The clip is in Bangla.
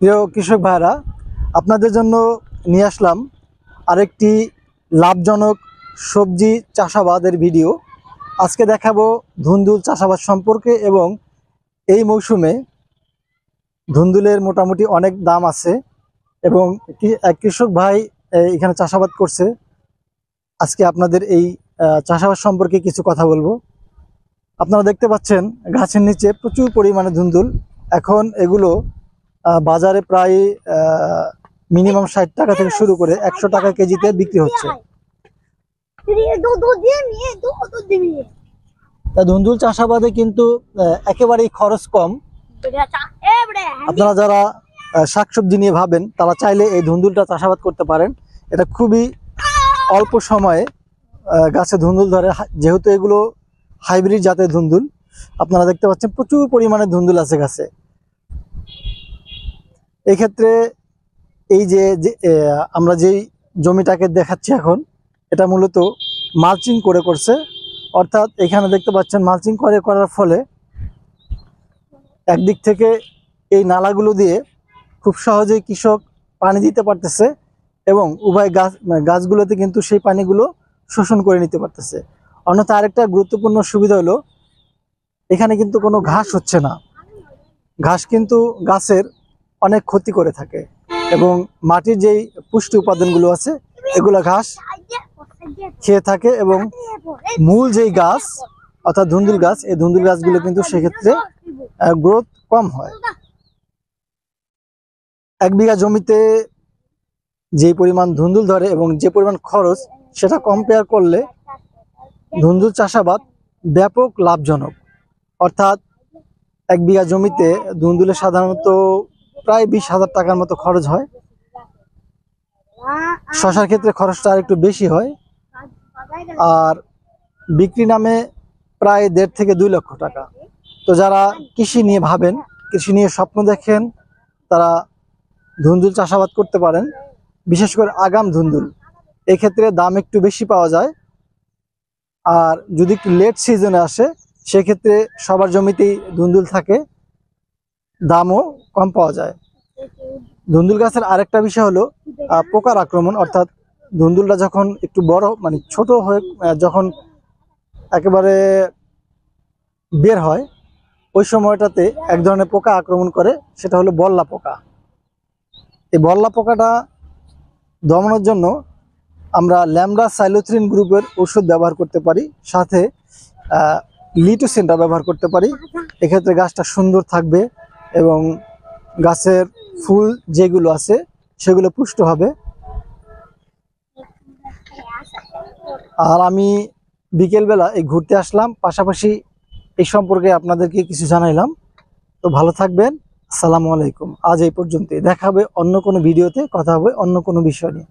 প্রিয় কৃষক ভাইরা, আপনাদের জন্য নিয়ে আসলাম আরেকটি লাভজনক সবজি চাষাবাদের ভিডিও। আজকে দেখাবো ধুন্দুল চাষাবাদ সম্পর্কে এবং এই মৌসুমে ধুন্দুলের মোটামুটি অনেক দাম আছে এবং এক কৃষক ভাই এখানে চাষাবাদ করছে। আজকে আপনাদের এই চাষাবাদ সম্পর্কে কিছু কথা বলবো। আপনারা দেখতে পাচ্ছেন গাছের নিচে প্রচুর পরিমাণে ধুন্দুল। এখন এগুলো বাজারে প্রায় মিনিমাম 60 টাকা থেকে শুরু করে 100 টাকা কেজিতে বিক্রি হচ্ছে। তা ধুন্দুল চাষাবাদে কিন্তু একেবারেই খরচ কম। আপনারা যারা শাকসবজি নিয়ে ভাবেন তারা চাইলে এই ধুন্দুলটা চাষাবাদ করতে পারেন। এটা খুবই অল্প সময়ে গাছে ধুন্দুল ধরে, যেহেতু এগুলো হাইব্রিড জাতের ধুন্দুল। আপনারা দেখতে পাচ্ছেন প্রচুর পরিমাণে ধুন্দুল আছে গাছে। এই ক্ষেত্রে এই যে আমরা যেই জমিটাকে দেখাচ্ছি এখন, এটা মূলত মালচিং করছে। অর্থাৎ এখানে দেখতে পাচ্ছেন মালচিং করার ফলে একদিক থেকে এই নালাগুলো দিয়ে খুব সহজেই কৃষক পানি দিতে পারতেছে এবং উভয় গাছগুলোতে কিন্তু সেই পানিগুলো শোষণ করে নিতে পারতেছে। অন্যথা আরেকটা গুরুত্বপূর্ণ সুবিধা হলো এখানে কিন্তু কোনো ঘাস হচ্ছে না। ঘাস কিন্তু গাছের অনেক ক্ষতি করে থাকে এবং মাটির যেই পুষ্টি উপাদানগুলো আছে এগুলো ঘাস খেয়ে থাকে এবং মূল যেই গাছ অর্থাৎ ধুন্দুল গাছ, এই ধুন্দুল গাছগুলো কিন্তু সেক্ষেত্রে গ্রোথ কম হয়। 1 বিঘা জমিতে যে পরিমাণ ধুন্দুল ধরে এবং যে পরিমাণ খরচ, সেটা কম্পেয়ার করলে ধুন্দুল চাষাবাদ ব্যাপক লাভজনক। অর্থাৎ 1 বিঘা জমিতে ধুন্দুলে সাধারণত প্রায় 20,000 টাকার মতো খরচ হয়। শশার ক্ষেত্রে খরচটা আর একটু বেশি হয়, আর বিক্রি নামে প্রায় 1.5 থেকে 2 লক্ষ টাকা। তো যারা কৃষি নিয়ে ভাবেন, কৃষি নিয়ে স্বপ্ন দেখেন, তারা ধুন্দুল চাষাবাদ করতে পারেন। বিশেষ করে আগাম ধুন্দুল, এক্ষেত্রে দাম একটু বেশি পাওয়া যায়। আর যদি একটু লেট সিজনে আসে সেক্ষেত্রে সবার জমিতেই ধুন্দুল থাকে, দামও কম পাওয়া যায়। ধুন্দুল গাছের আরেকটা বিষয় হলো পোকার আক্রমণ। অর্থাৎ ধুন্দুলটা যখন একটু বড় মানে ছোট হয়ে যখন একেবারে বের হয়, ওই সময়টাতে এক ধরনের পোকা আক্রমণ করে, সেটা হলো বল্লা পোকা। এই বল্লা পোকাটা দমনের জন্য আমরা ল্যামডা সাইলোথ্রিন গ্রুপের ওষুধ ব্যবহার করতে পারি, সাথে লিটোসিনটা ব্যবহার করতে পারি। এক্ষেত্রে গাছটা সুন্দর থাকবে এবং গাছের ফুল যেগুলো আছে সেগুলো পুষ্ট হবে। আর আমি বিকেলবেলা এই ঘুরতে আসলাম, পাশাপাশি এই সম্পর্কে আপনাদেরকে কিছু জানাইলাম। তো ভালো থাকবেন। আসসালামু আলাইকুম। আজ এই পর্যন্তই। দেখা হবে অন্য কোনো ভিডিওতে, কথা হবে অন্য কোনো বিষয় নিয়ে।